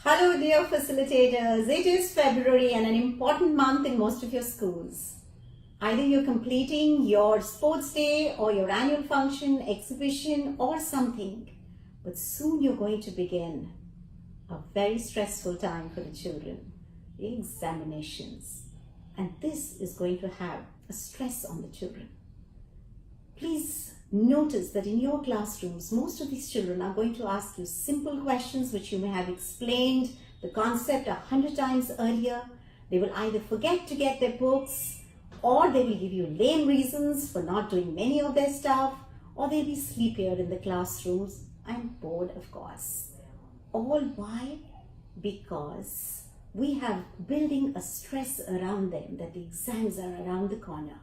Hello dear facilitators, it is February and an important month in most of your schools. Either you're completing your sports day or your annual function, exhibition or something. But soon you're going to begin a very stressful time for the children, the examinations. And this is going to have a stress on the children. Please notice that in your classrooms, most of these children are going to ask you simple questions which you may have explained the concept 100 times earlier. They will either forget to get their books, or they will give you lame reasons for not doing many of their stuff, or they'll be sleepier in the classrooms and bored, of course. All why? Because we have building a stress around them that the exams are around the corner.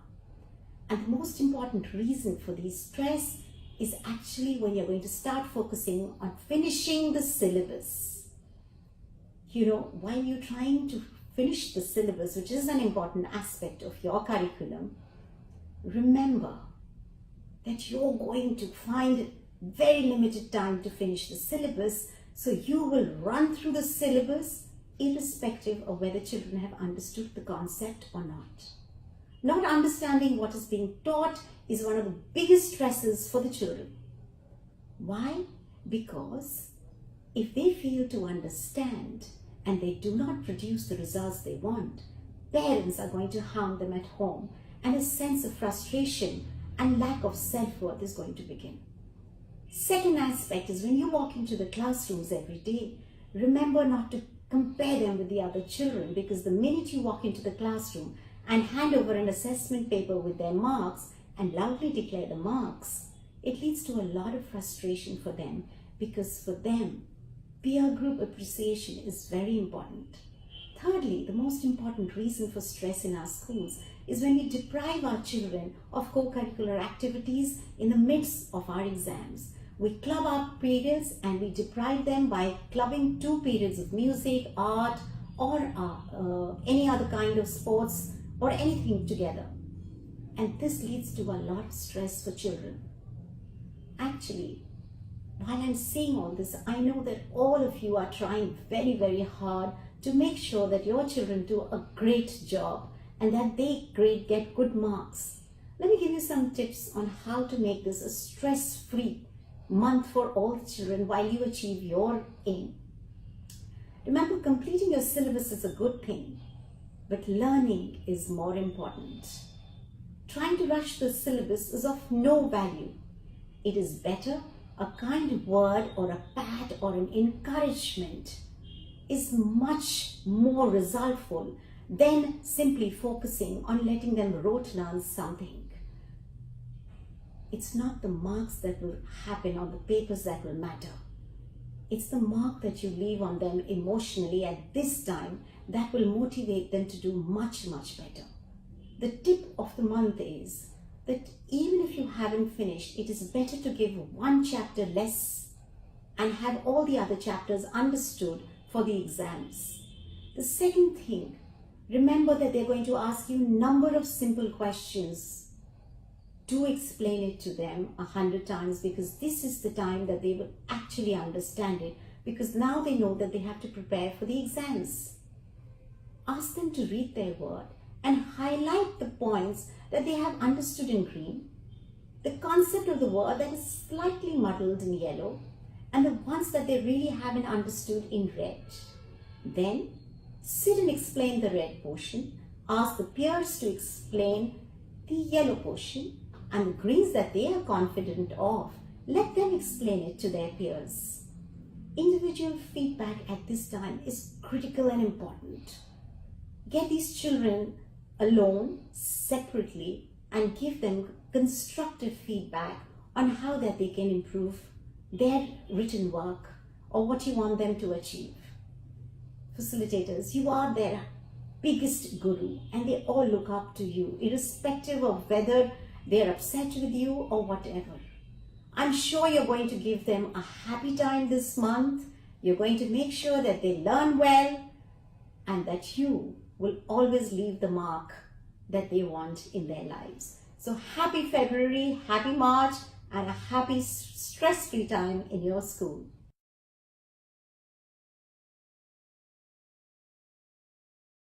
And the most important reason for this stress is actually when you're going to start focusing on finishing the syllabus. You know, while you're trying to finish the syllabus, which is an important aspect of your curriculum, remember that you're going to find very limited time to finish the syllabus, so you will run through the syllabus irrespective of whether children have understood the concept or not. Not understanding what is being taught is one of the biggest stresses for the children. Why? Because if they fail to understand and they do not produce the results they want, parents are going to harm them at home, and a sense of frustration and lack of self-worth is going to begin. Second aspect is when you walk into the classrooms every day, remember not to compare them with the other children, because the minute you walk into the classroom and hand over an assessment paper with their marks and loudly declare the marks, it leads to a lot of frustration for them, because for them, peer group appreciation is very important. Thirdly, the most important reason for stress in our schools is when we deprive our children of co-curricular activities in the midst of our exams. We club our periods and we deprive them by clubbing 2 periods of music, art, or any other kind of sports or anything together. And this leads to a lot of stress for children. Actually, while I'm saying all this, I know that all of you are trying very, very hard to make sure that your children do a great job and that they get good marks. Let me give you some tips on how to make this a stress-free month for all the children while you achieve your aim. Remember, completing your syllabus is a good thing, but learning is more important. Trying to rush the syllabus is of no value. It is better a kind word or a pat or an encouragement is much more resultful than simply focusing on letting them rote learn something. It's not the marks that will happen on the papers that will matter. It's the mark that you leave on them emotionally at this time that will motivate them to do much, much better. The tip of the month is that even if you haven't finished, it is better to give 1 chapter less and have all the other chapters understood for the exams. The second thing, remember that they're going to ask you a number of simple questions. Do explain it to them 100 times, because this is the time that they will actually understand it, because now they know that they have to prepare for the exams. Ask them to read their word and highlight the points that they have understood in green, the concept of the word that is slightly muddled in yellow, and the ones that they really haven't understood in red. Then sit and explain the red portion, ask the peers to explain the yellow portion, and the greens that they are confident of, let them explain it to their peers. Individual feedback at this time is critical and important. Get these children alone, separately, and give them constructive feedback on how that they can improve their written work or what you want them to achieve. Facilitators, you are their biggest guru and they all look up to you, irrespective of whether they're upset with you or whatever. I'm sure you're going to give them a happy time this month. You're going to make sure that they learn well and that you will always leave the mark that they want in their lives. So happy February, happy March, and a happy stress-free time in your school.